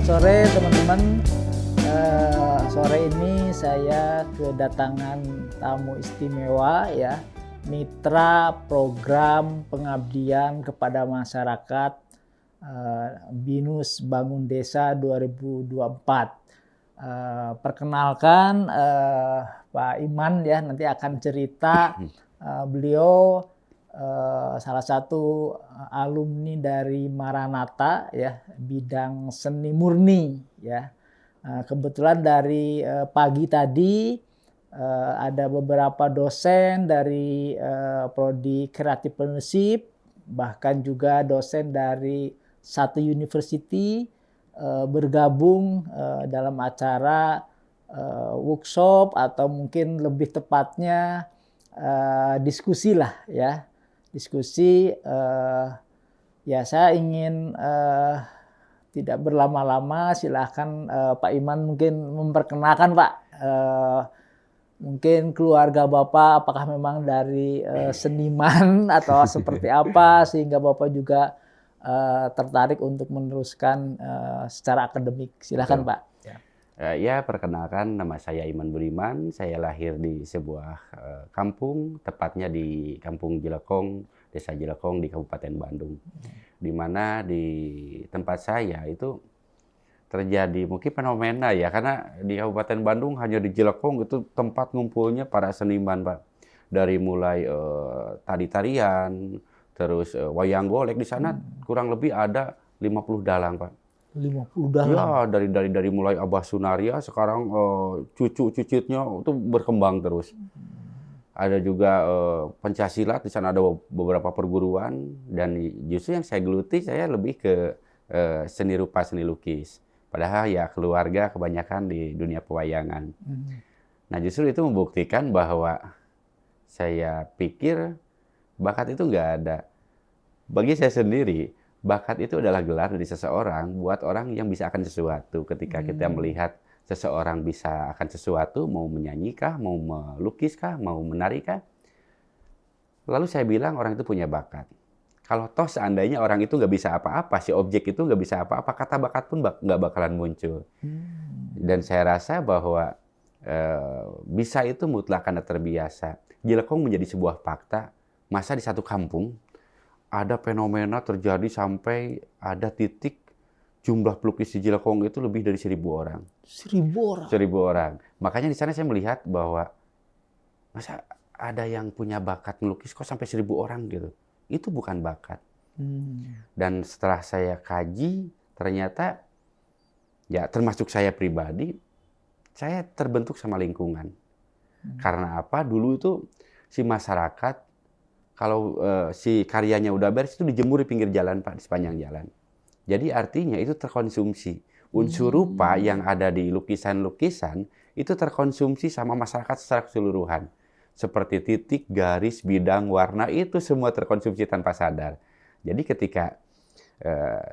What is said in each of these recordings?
sore teman-teman. Sore ini saya kedatangan tamu istimewa ya, mitra program pengabdian kepada masyarakat BINUS Bangun Desa 2024. Perkenalkan Pak Iman ya, nanti akan cerita. Beliau salah satu alumni dari Maranatha ya, bidang seni murni ya. Kebetulan dari pagi tadi ada beberapa dosen dari prodi Creative Partnership, bahkan juga dosen dari satu university bergabung dalam acara workshop atau mungkin lebih tepatnya diskusi lah ya. Diskusi ya, saya ingin tidak berlama-lama, silahkan Pak Iman mungkin memperkenalkan Pak, mungkin keluarga Bapak apakah memang dari seniman atau seperti apa sehingga Bapak juga tertarik untuk meneruskan secara akademik. Silahkan Pak. Ya, perkenalkan, nama saya Iman Budiman. Saya lahir di sebuah kampung, tepatnya di Kampung Jelekong, Desa Jelekong di Kabupaten Bandung. Di mana di tempat saya itu terjadi mungkin fenomena ya, karena di Kabupaten Bandung hanya di Jelekong itu tempat ngumpulnya para seniman, Pak. Dari mulai tari-tarian, terus wayang golek. Di sana kurang lebih ada 50 dalang, Pak. 50 dalang? Ya, dari mulai Abah Sunaria, sekarang cucu-cucutnya itu berkembang terus. Ada juga pencaksilat, di sana ada beberapa perguruan, dan justru yang saya geluti, saya lebih ke seni rupa, seni lukis. Padahal ya keluarga kebanyakan di dunia pewayangan. Nah, justru itu membuktikan bahwa saya pikir bakat itu nggak ada. Bagi saya sendiri, bakat itu adalah gelar dari seseorang buat orang yang bisa akan sesuatu. Ketika kita melihat seseorang bisa akan sesuatu, mau menyanyi-kah, mau melukis-kah, mau menari-kah, lalu saya bilang orang itu punya bakat. Kalau toh seandainya orang itu nggak bisa apa-apa, si objek itu nggak bisa apa-apa, kata bakat pun nggak bakalan muncul. Dan saya rasa bahwa bisa itu mutlak karena terbiasa. Jelekong menjadi sebuah fakta, masa di satu kampung, ada fenomena terjadi sampai ada titik jumlah pelukis di Jelekong itu lebih dari 1.000 orang. 1.000 orang? 1.000 orang. Makanya di sana saya melihat bahwa masa ada yang punya bakat melukis kok sampai 1.000 orang gitu. Itu bukan bakat. Dan setelah saya kaji, ternyata ya termasuk saya pribadi, saya terbentuk sama lingkungan. Karena apa? Dulu itu si masyarakat, kalau si karyanya udah beres itu dijemur di pinggir jalan, Pak, di sepanjang jalan. Jadi artinya itu terkonsumsi. Unsur rupa yang ada di lukisan-lukisan itu terkonsumsi sama masyarakat secara keseluruhan. Seperti titik, garis, bidang, warna, itu semua terkonsumsi tanpa sadar. Jadi ketika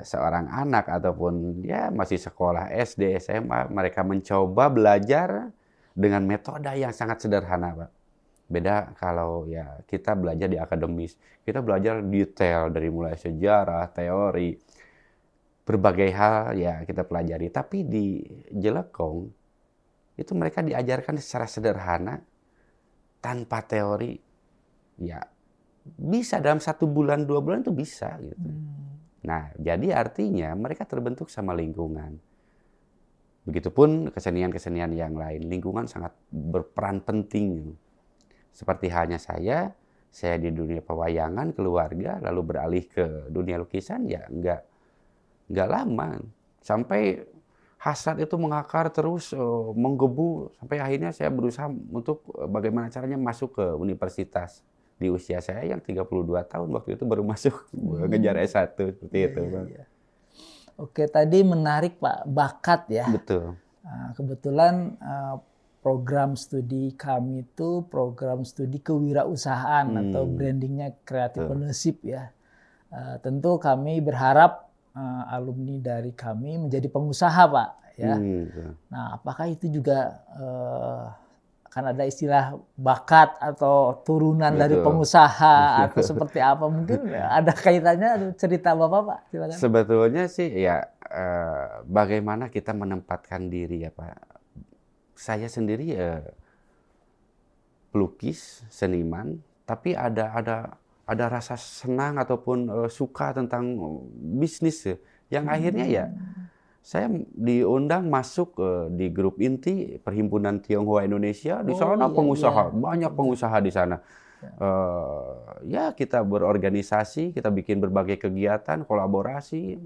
seorang anak ataupun ya masih sekolah SD, SMA, mereka mencoba belajar dengan metode yang sangat sederhana, Pak. Beda kalau ya kita belajar di akademis. Kita belajar detail dari mulai sejarah, teori, berbagai hal ya kita pelajari. Tapi di Jelekong itu mereka diajarkan secara sederhana, tanpa teori. Ya bisa dalam 1 bulan, 2 bulan itu bisa gitu. Nah, jadi artinya mereka terbentuk sama lingkungan. Begitupun kesenian-kesenian yang lain. Lingkungan sangat berperan penting. Seperti halnya saya di dunia pewayangan, keluarga, lalu beralih ke dunia lukisan, ya nggak lama. Sampai hasrat itu mengakar terus, menggebu, sampai akhirnya saya berusaha untuk bagaimana caranya masuk ke universitas. Di usia saya yang 32 tahun, waktu itu baru masuk, ngejar S1, seperti itu. Iya. Oke, tadi menarik Pak, bakat ya. Betul. Nah, kebetulan program studi kami itu program studi kewirausahaan atau brandingnya Creative Partnership ya. Tentu kami berharap alumni dari kami menjadi pengusaha Pak ya. Nah, apakah itu juga kan ada istilah bakat atau turunan dari pengusaha atau seperti apa, mungkin ada kaitannya cerita Bapak, Pak? Silakan. Sebetulnya sih ya bagaimana kita menempatkan diri ya Pak. Saya sendiri pelukis, seniman, tapi ada rasa senang ataupun suka tentang bisnis ya. Yang akhirnya ya saya diundang masuk di grup inti Perhimpunan Tionghoa Indonesia. Di sana pengusaha, banyak pengusaha di sana. Ya kita berorganisasi, kita bikin berbagai kegiatan, kolaborasi.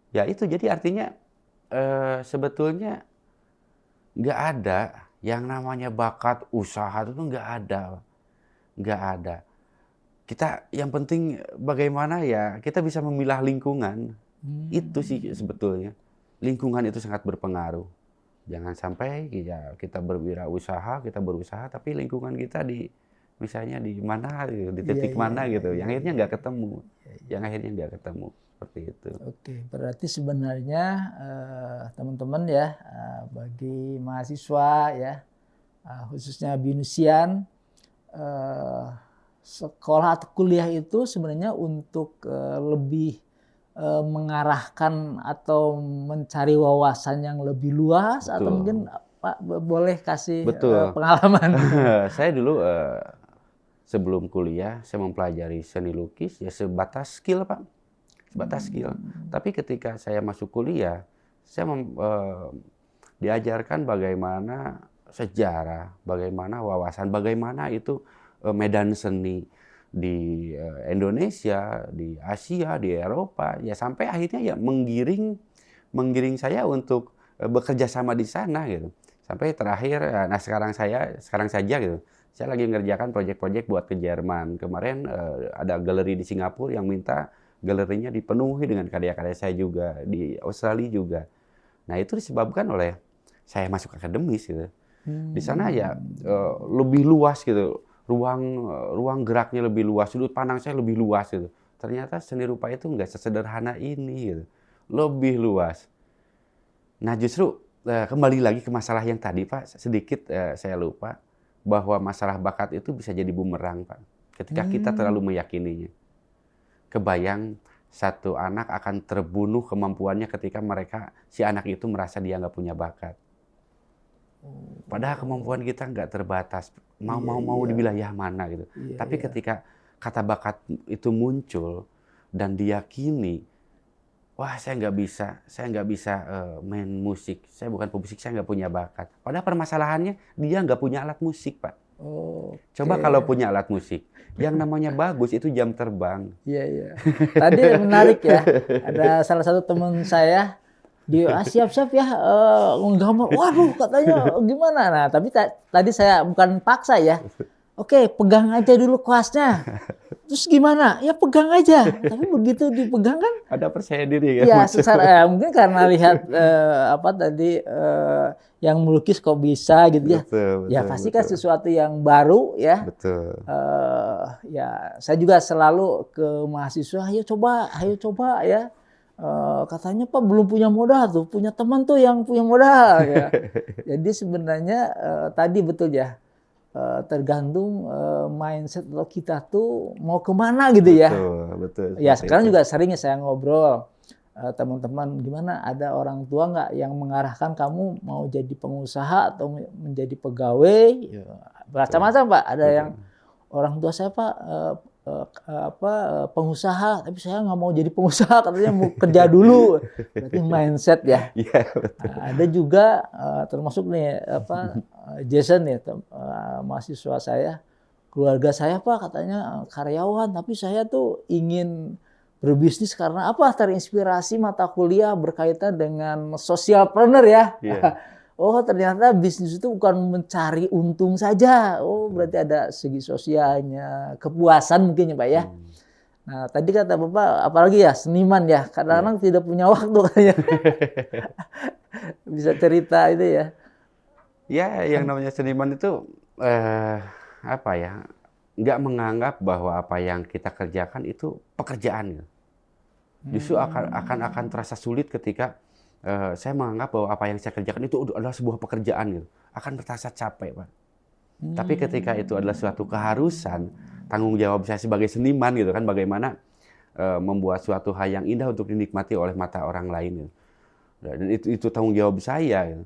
Ya itu jadi artinya sebetulnya nggak ada yang namanya bakat usaha itu nggak ada. Kita yang penting bagaimana ya kita bisa memilah lingkungan. Itu sih sebetulnya. Lingkungan itu sangat berpengaruh. Jangan sampai ya, kita berwirausaha, kita berusaha, tapi lingkungan kita misalnya di mana, di titik mana gitu. Yang akhirnya nggak ketemu. Yang akhirnya nggak ketemu. Seperti itu. Oke, berarti sebenarnya teman-teman ya, bagi mahasiswa ya, khususnya BINUSIAN, sekolah atau kuliah itu sebenarnya untuk lebih mengarahkan atau mencari wawasan yang lebih luas. Betul. Atau mungkin Pak boleh kasih pengalaman. Saya dulu sebelum kuliah saya mempelajari seni lukis ya sebatas skill Pak, sebatas skill. Tapi ketika saya masuk kuliah saya diajarkan bagaimana sejarah, bagaimana wawasan, bagaimana itu medan seni di Indonesia, di Asia, di Eropa, ya sampai akhirnya ya menggiring saya untuk bekerja sama di sana gitu. Sampai terakhir, nah sekarang saja gitu, saya lagi mengerjakan proyek-proyek buat ke Jerman. Kemarin ada galeri di Singapura yang minta galerinya dipenuhi dengan karya-karya saya juga, di Australia juga. Nah itu disebabkan oleh saya masuk akademis gitu. Di sana ya lebih luas gitu. Ruang geraknya lebih luas, sudut pandang saya lebih luas gitu. Ternyata seni rupa itu nggak sesederhana ini gitu. Lebih luas. Nah justru kembali lagi ke masalah yang tadi Pak, sedikit saya lupa bahwa masalah bakat itu bisa jadi bumerang Pak. Ketika kita terlalu meyakininya. Kebayang satu anak akan terbunuh kemampuannya ketika si anak itu merasa dia nggak punya bakat. Padahal kemampuan kita nggak terbatas, mau di wilayah mana gitu. Tapi ketika kata bakat itu muncul dan diyakini, wah saya nggak bisa main musik, saya bukan pemusik, saya nggak punya bakat. Padahal permasalahannya dia nggak punya alat musik Pak. Coba kalau punya alat musik, yang namanya bagus itu jam terbang. Iya. Tadi menarik ya, ada salah satu teman saya. Dia siap-siap ya nggambar. Waduh katanya gimana? Nah tapi tadi saya bukan paksa ya. Oke, pegang aja dulu kuasnya. Terus gimana? Ya pegang aja. Tapi begitu dipegang kan? Ada percaya diri kan? Ya, mungkin karena lihat yang melukis kok bisa gitu ya. Betul, ya pasti kan sesuatu yang baru ya. Betul. Ya saya juga selalu ke mahasiswa, ayo coba ya. Katanya Pak belum punya modal tuh, punya teman tuh yang punya modal. Ya. Jadi sebenarnya tadi betul ya, tergantung mindset kita tuh mau kemana gitu ya. Betul. Ya sekarang juga sering saya ngobrol teman-teman, gimana ada orang tua nggak yang mengarahkan kamu mau jadi pengusaha atau menjadi pegawai? Macam-macam Pak. Ada yang orang tua saya Pak pengusaha, tapi saya nggak mau jadi pengusaha, katanya mau kerja dulu. Berarti mindset ya. Ada juga termasuk nih Jason ya, mahasiswa saya, keluarga saya Pak katanya karyawan, tapi saya tuh ingin berbisnis karena apa? Terinspirasi mata kuliah berkaitan dengan socialpreneur ya. Oh ternyata bisnis itu bukan mencari untung saja. Oh berarti ada segi sosialnya, kepuasan mungkin ya Pak ya. Nah tadi kata Bapak, apalagi ya seniman ya, kadang-kadang tidak punya waktu katanya. Bisa cerita itu ya. Ya yang namanya seniman itu nggak menganggap bahwa apa yang kita kerjakan itu pekerjaan. Justru akan terasa sulit ketika saya menganggap bahwa apa yang saya kerjakan itu adalah sebuah pekerjaan gitu. Akan terasa capek, Pak. Tapi ketika itu adalah suatu keharusan, tanggung jawab saya sebagai seniman gitu kan, bagaimana membuat suatu hal yang indah untuk dinikmati oleh mata orang lain gitu. Dan itu tanggung jawab saya gitu.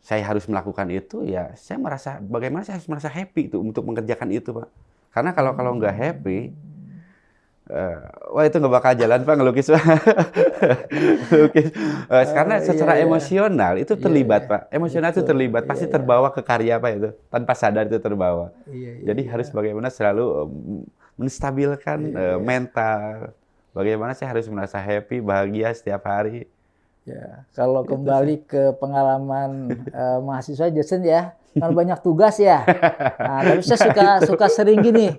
Saya harus melakukan itu, ya saya merasa, bagaimana saya harus merasa happy itu untuk mengerjakan itu, Pak. Karena kalau nggak happy, wah itu nggak bakal jalan, Pak, ngelukis. Ngelukis. Karena secara emosional itu terlibat, Pak. Emosional itu terlibat, pasti terbawa ke karya, Pak, itu. Tanpa sadar itu terbawa. Jadi harus bagaimana selalu menstabilkan mental. Bagaimana saya harus merasa happy, bahagia setiap hari. Ya, kalau kembali ke pengalaman mahasiswa Jason ya, kan banyak tugas ya. Nah, tapi saya suka sering gini.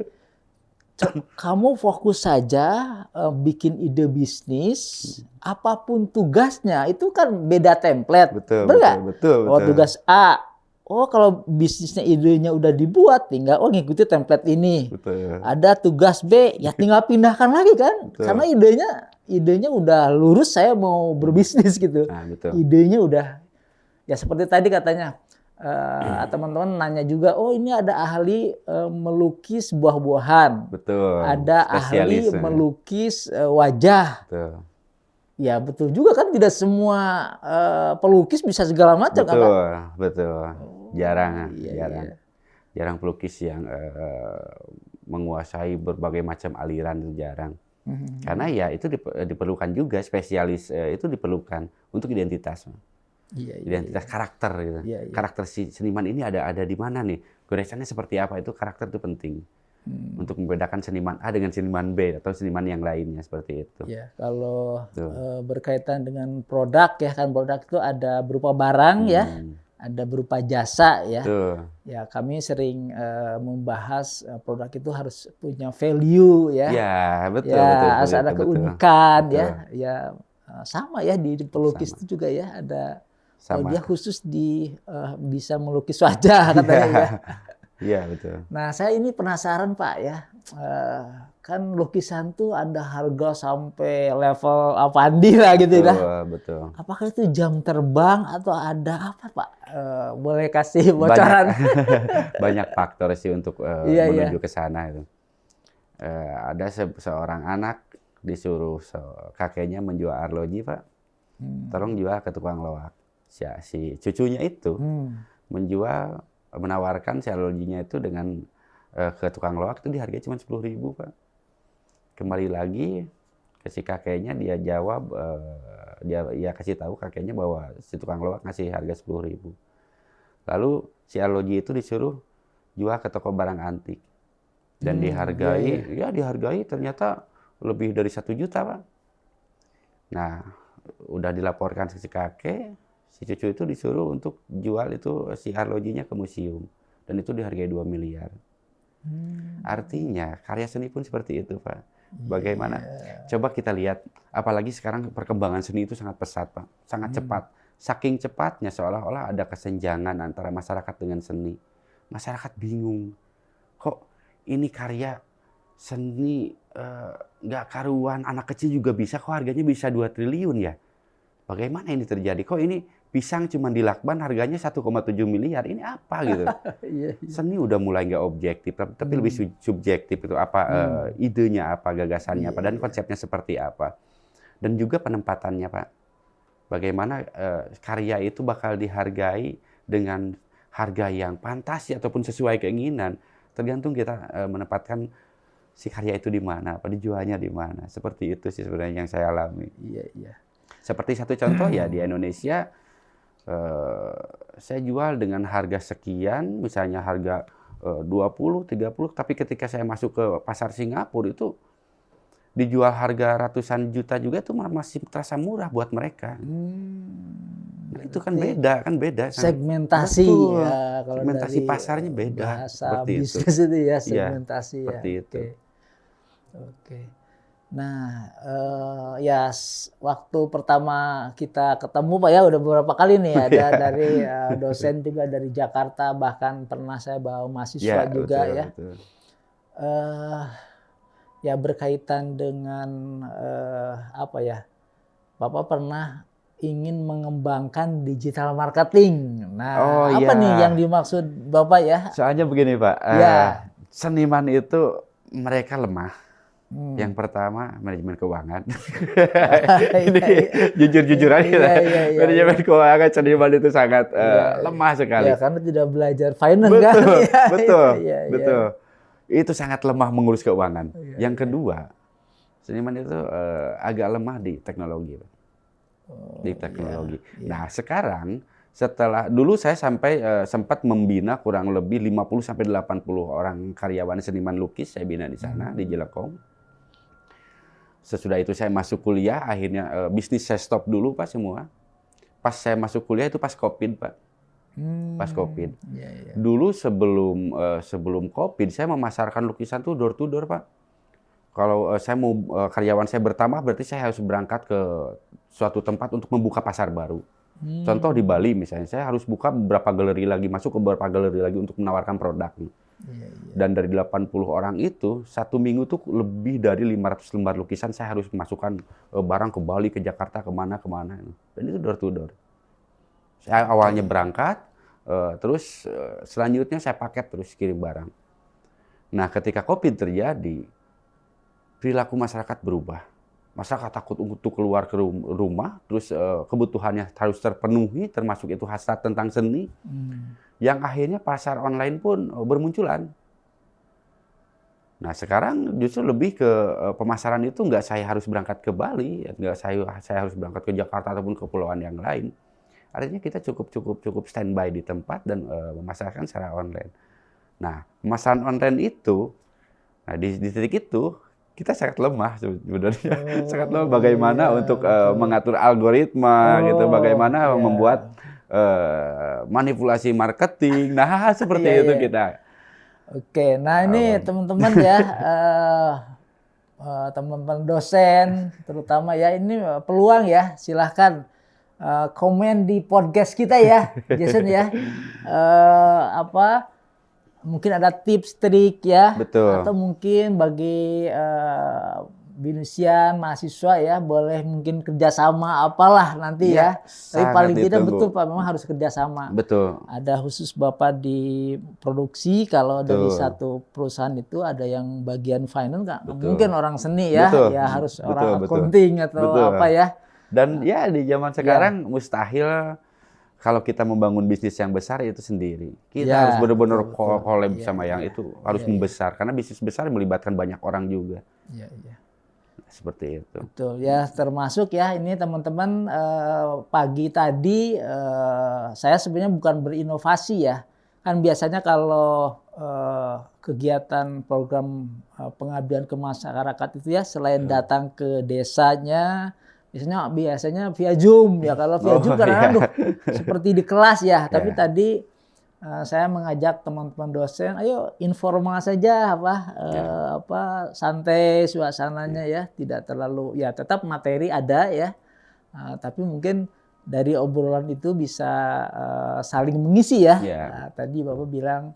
Kamu fokus saja bikin ide bisnis, apapun tugasnya itu kan beda template, Betul. Oh, tugas A, oh kalau bisnisnya idenya udah dibuat, tinggal ngikuti template ini. Betul. Ada tugas B, ya tinggal pindahkan lagi kan, karena idenya udah lurus, saya mau berbisnis gitu. Nah, betul. Idenya udah, ya seperti tadi katanya. Teman-teman nanya juga, oh ini ada ahli melukis buah-buahan, betul. Ada ahli melukis wajah. Betul. Ya betul juga kan, tidak semua pelukis bisa segala macam kan? Betul. Jarang. Iya. Jarang pelukis yang menguasai berbagai macam aliran, itu jarang. Karena ya itu diperlukan juga, spesialis itu diperlukan untuk identitas. Identitas karakter gitu. Karakter si seniman ini ada di mana nih? Goresannya seperti apa? Itu karakter itu penting. Untuk membedakan seniman A dengan seniman B atau seniman yang lainnya, seperti itu. Ya, kalau berkaitan dengan produk ya kan, produk itu ada berupa barang ya, ada berupa jasa ya. Ya, kami sering membahas produk itu harus punya value ya. Ya, betul. Harus ada keunikan ya. Ya sama ya di pelukis itu juga ya ada. Oh, dia khusus bisa melukis wajah katanya ya. Iya, betul. Nah, saya ini penasaran, Pak ya. Kan lukisan tuh ada harga sampai level Avandi lah gitu ya. Betul. Apakah itu jam terbang atau ada apa, Pak? Boleh kasih bocoran? Banyak faktor sih untuk menuju ke sana itu. Ada seorang anak disuruh kakeknya menjual arloji, Pak. Tolong jual ke tukang loak. Si cucunya itu menawarkan si arlojinya itu dengan ke tukang loak itu dihargai cuma 10.000, Pak. Kembali lagi ke si kakeknya, dia jawab, dia kasih tahu kakeknya bahwa si tukang loak ngasih harga 10.000. Lalu si arloji itu disuruh jual ke toko barang antik dan dihargai ternyata lebih dari 1 juta, Pak. Nah, udah dilaporkan ke si kakek. Si cucu itu disuruh untuk jual itu si arlojinya ke museum. Dan itu dihargai 2 miliar. Artinya karya seni pun seperti itu, Pak. Bagaimana? Coba kita lihat, apalagi sekarang perkembangan seni itu sangat pesat, Pak. Sangat cepat. Saking cepatnya seolah-olah ada kesenjangan antara masyarakat dengan seni. Masyarakat bingung. Kok ini karya seni nggak karuan, anak kecil juga bisa, kok harganya bisa 2 triliun ya? Bagaimana ini terjadi? Kok ini pisang cuma di lakban harganya 1,7 miliar, ini apa gitu? Seni udah mulai nggak objektif, tapi lebih subjektif itu apa idenya apa, gagasannya apa, dan konsepnya seperti apa, dan juga penempatannya, Pak. Bagaimana karya itu bakal dihargai dengan harga yang pantas ataupun sesuai keinginan, tergantung kita menempatkan si karya itu di mana, apa dijualnya di mana. Seperti itu sih sebenarnya yang saya alami. Seperti satu contoh ya, di Indonesia saya jual dengan harga sekian, misalnya harga 20, 30, tapi ketika saya masuk ke pasar Singapura itu dijual harga ratusan juta juga, itu masih terasa murah buat mereka. Itu kan beda. Segmentasi ya, kalau segmentasi dari pasarnya beda. Bahasa bisnis itu ya, segmentasi ya. Seperti itu. Oke. Nah, waktu pertama kita ketemu, Pak ya, udah beberapa kali nih, ada dari dosen juga dari Jakarta, bahkan pernah saya bawa mahasiswa juga ya. Betul. Ya berkaitan dengan Bapak pernah ingin mengembangkan digital marketing. Nah, Oh apa iya. nih yang dimaksud Bapak ya? Soalnya begini Pak, Ya. seniman itu mereka lemah. Hmm. Yang pertama manajemen keuangan. Ini Iya, iya. jujur-jujur aja Iya, lah. iya, iya, Manajemen keuangan seniman itu sangat Iya, lemah sekali. ya karena tidak belajar finance kan. Betul, Iya, betul, iya, iya, betul. Itu sangat lemah mengurus keuangan. Iya, Yang iya. kedua, seniman itu agak lemah di teknologi, Pak. Di teknologi. iya. Nah, sekarang setelah dulu saya sampai sempat membina kurang lebih 50 sampai 80 orang karyawan seniman lukis saya bina di sana di Jelekong. Sesudah itu saya masuk kuliah, akhirnya bisnis saya stop dulu Pak semua. Pas saya masuk kuliah itu pas Covid, Pak. Pas Covid. Iya, iya. Dulu sebelum Covid saya memasarkan lukisan tuh door to door, Pak. Kalau saya mau karyawan saya bertambah berarti saya harus berangkat ke suatu tempat untuk membuka pasar baru. Contoh di Bali misalnya, saya harus buka beberapa galeri lagi, masuk ke beberapa galeri lagi untuk menawarkan produk. Iya, iya. Dan dari 80 orang itu, satu minggu tuh lebih dari 500 lembar lukisan saya harus masukkan barang ke Bali, ke Jakarta, kemana. Dan itu door to door. Saya awalnya berangkat, terus selanjutnya saya paket terus kirim barang. Nah, ketika Covid terjadi, perilaku masyarakat berubah. Masyarakat takut untuk keluar ke rumah, terus kebutuhannya harus terpenuhi, termasuk itu hasrat tentang seni. Yang akhirnya pasar online pun bermunculan. Nah, sekarang justru lebih ke pemasaran itu nggak saya harus berangkat ke Bali, nggak saya harus berangkat ke Jakarta ataupun ke kepulauan yang lain. Artinya kita cukup standby di tempat dan memasarkan secara online. Nah, pemasaran online itu, nah di titik itu kita sangat lemah sebenarnya. Sangat lemah bagaimana untuk mengatur algoritma gitu, bagaimana membuat manipulasi marketing. Nah, seperti itu kita. Oke, nah ini teman-teman ya, teman-teman dosen terutama ya, ini peluang ya, silahkan komen di podcast kita ya, Jason ya. Mungkin ada tips trik ya, Betul. atau mungkin bagi Binusian mahasiswa ya, boleh mungkin kerjasama apalah nanti ya. Tapi paling tidak betul Pak, memang harus kerjasama. Betul. Ada khusus Bapak di produksi, kalau dari satu perusahaan itu ada yang bagian finance, nggak mungkin orang seni ya, ya harus orang accounting atau apa ya. Dan ya di zaman sekarang mustahil kalau kita membangun bisnis yang besar itu sendiri. Kita harus benar-benar collab sama yang itu, harus membesar. Karena bisnis besar melibatkan banyak orang juga. Iya, iya. Seperti itu. Betul ya, termasuk ya ini teman-teman, pagi tadi saya sebenarnya bukan berinovasi ya. Kan biasanya kalau kegiatan program pengabdian ke masyarakat itu ya, selain datang ke desanya, biasanya via Zoom ya. Kalau via Zoom kadang-kadang seperti di kelas ya. Tapi tadi saya mengajak teman-teman dosen, ayo informal saja santai suasananya ya, tidak terlalu ya, tetap materi ada ya. Tapi mungkin dari obrolan itu bisa saling mengisi ya. Nah, tadi Bapak bilang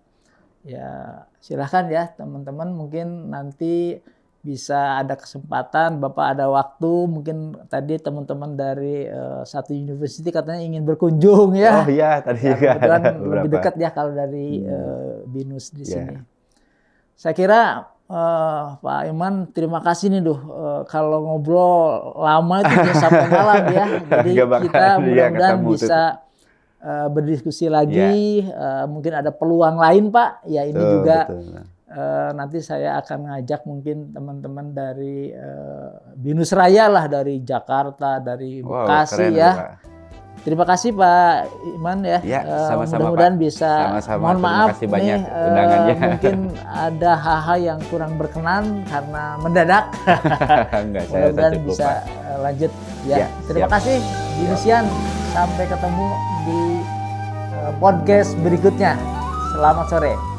ya silahkan ya teman-teman, mungkin nanti bisa ada kesempatan, Bapak ada waktu, mungkin tadi teman-teman dari satu university katanya ingin berkunjung ya. Oh iya, tadi juga kebetulan ada lebih dekat ya kalau dari Binus di sini. Saya kira Pak Iman, terima kasih nih kalau ngobrol lama itu bisa sampai malam ya. Jadi kita mudah-mudahan bisa berdiskusi lagi. Mungkin ada peluang lain Pak. Ya ini juga. Nanti saya akan ngajak mungkin teman-teman dari Binus Raya lah, dari Jakarta, dari Bekasi ya. Terima kasih Pak Iman ya. Sama-sama, mudah-mudahan Pak. bisa. Sama-sama. Mohon maaf terima kasih banyak undangannya. Mungkin ada hal-hal yang kurang berkenan karena mendadak. Enggak, mudah-mudahan bisa lanjut ya. Terima kasih Binusian. Sampai ketemu di podcast berikutnya. Selamat sore.